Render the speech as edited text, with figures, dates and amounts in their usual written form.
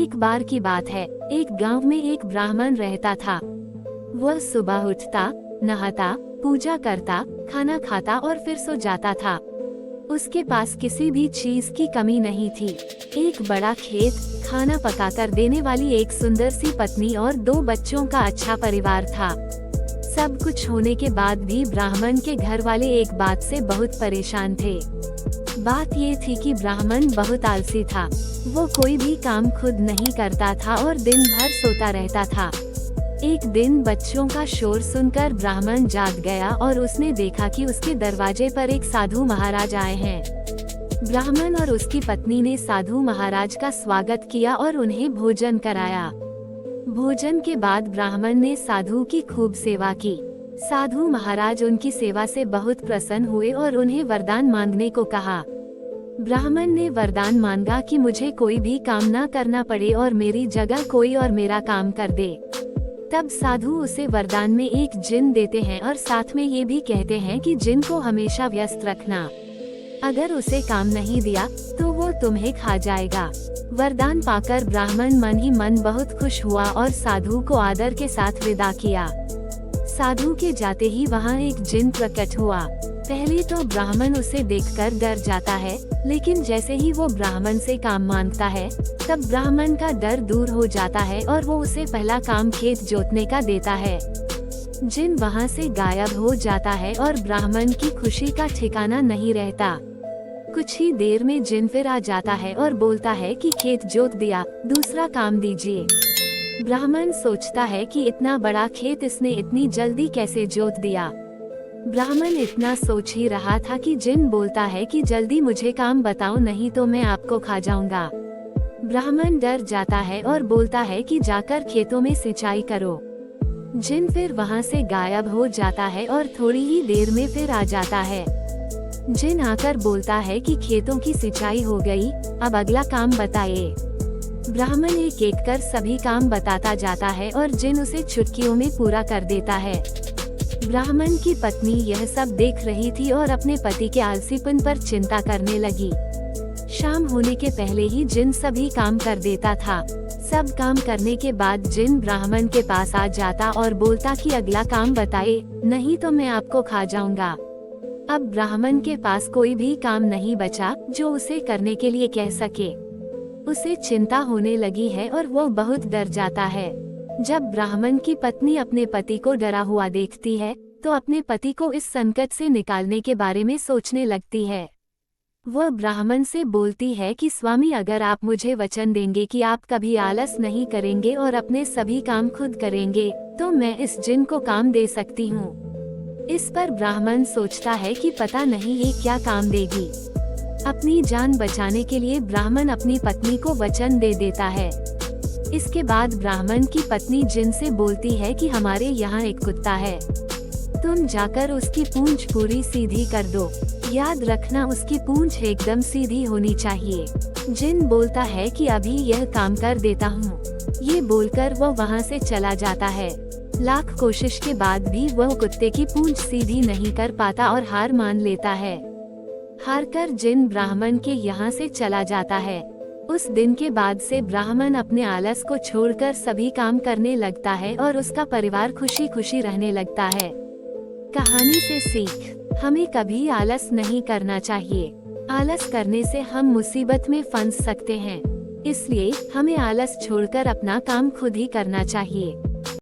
एक बार की बात है, एक गांव में एक ब्राह्मण रहता था। वह सुबह उठता, नहाता, पूजा करता, खाना खाता और फिर सो जाता था। उसके पास किसी भी चीज की कमी नहीं थी। एक बड़ा खेत, खाना पकाकर देने वाली एक सुंदर सी पत्नी और 2 बच्चों का अच्छा परिवार था। सब कुछ होने के बाद भी ब्राह्मण के घर वाले एक बात से बहुत परेशान थे। बात ये थी कि ब्राह्मण बहुत आलसी था। वो कोई भी काम खुद नहीं करता था और दिन भर सोता रहता था। एक दिन बच्चों का शोर सुनकर ब्राह्मण जाग गया और उसने देखा कि उसके दरवाजे पर एक साधु महाराज आए हैं। ब्राह्मण और उसकी पत्नी ने साधु महाराज का स्वागत किया और उन्हें भोजन कराया। भोजन के बाद ब्राह्मण ने साधु की खूब सेवा की। साधु महाराज उनकी सेवा से बहुत प्रसन्न हुए और उन्हें वरदान मांगने को कहा। ब्राह्मण ने वरदान मांगा कि मुझे कोई भी काम ना करना पड़े और मेरी जगह कोई और मेरा काम कर दे। तब साधु उसे वरदान में एक जिन देते हैं और साथ में ये भी कहते हैं कि जिन को हमेशा व्यस्त रखना। अगर उसे काम नहीं दिया तो वो तुम्हें खा जाएगा। वरदान पाकर ब्राह्मण मन ही मन बहुत खुश हुआ और साधु को आदर के साथ विदा किया। साधु के जाते ही वहाँ एक जिन प्रकट हुआ। पहले तो ब्राह्मण उसे देखकर डर जाता है, लेकिन जैसे ही वो ब्राह्मण से काम मांगता है, तब ब्राह्मण का डर दूर हो जाता है और वो उसे पहला काम खेत जोतने का देता है। जिन वहाँ से गायब हो जाता है और ब्राह्मण की खुशी का ठिकाना नहीं रहता। कुछ ही देर में जिन फिर आ जाता है और बोलता है कि खेत जोत दिया, दूसरा काम दीजिए। ब्राह्मण सोचता है कि इतना बड़ा खेत इसने इतनी जल्दी कैसे जोत दिया। ब्राह्मण इतना सोच ही रहा था कि जिन बोलता है कि जल्दी मुझे काम बताओ, नहीं तो मैं आपको खा जाऊंगा। ब्राह्मण डर जाता है और बोलता है कि जाकर खेतों में सिंचाई करो। जिन फिर वहाँ से गायब हो जाता है और थोड़ी ही देर में फिर आ जाता है। जिन आकर बोलता है कि खेतों की सिंचाई हो गई, अब अगला काम बताइए। ब्राह्मण एक एक कर सभी काम बताता जाता है और जिन उसे चुटकियों में पूरा कर देता है। ब्राह्मण की पत्नी यह सब देख रही थी और अपने पति के आलसीपन पर चिंता करने लगी। शाम होने के पहले ही जिन सभी काम कर देता था। सब काम करने के बाद जिन ब्राह्मण के पास आ जाता और बोलता कि अगला काम बताए, नहीं तो मैं आपको खा जाऊंगा। अब ब्राह्मण के पास कोई भी काम नहीं बचा जो उसे करने के लिए कह सके। उसे चिंता होने लगी है और वो बहुत डर जाता है। जब ब्राह्मण की पत्नी अपने पति को डरा हुआ देखती है, तो अपने पति को इस संकट से निकालने के बारे में सोचने लगती है। वह ब्राह्मण से बोलती है कि स्वामी, अगर आप मुझे वचन देंगे कि आप कभी आलस नहीं करेंगे और अपने सभी काम खुद करेंगे, तो मैं इस जिन को काम दे सकती हूँ। इस पर ब्राह्मण सोचता है कि पता नहीं ये क्या काम देगी। अपनी जान बचाने के लिए ब्राह्मण अपनी पत्नी को वचन दे देता है। इसके बाद ब्राह्मण की पत्नी जिन से बोलती है कि हमारे यहाँ एक कुत्ता है, तुम जाकर उसकी पूंछ पूरी सीधी कर दो। याद रखना, उसकी पूंछ एकदम सीधी होनी चाहिए। जिन बोलता है कि अभी यह काम कर देता हूँ। ये बोलकर वो वहाँ से चला जाता है। लाख कोशिश के बाद भी वह कुत्ते की पूंछ सीधी नहीं कर पाता और हार मान लेता है। हारकर जिन ब्राह्मण के यहाँ से चला जाता है। उस दिन के बाद से ब्राह्मण अपने आलस को छोड़कर सभी काम करने लगता है और उसका परिवार खुशी खुशी रहने लगता है। कहानी से सीख, हमें कभी आलस नहीं करना चाहिए। आलस करने से हम मुसीबत में फंस सकते हैं। इसलिए हमें आलस छोड़कर अपना काम खुद ही करना चाहिए।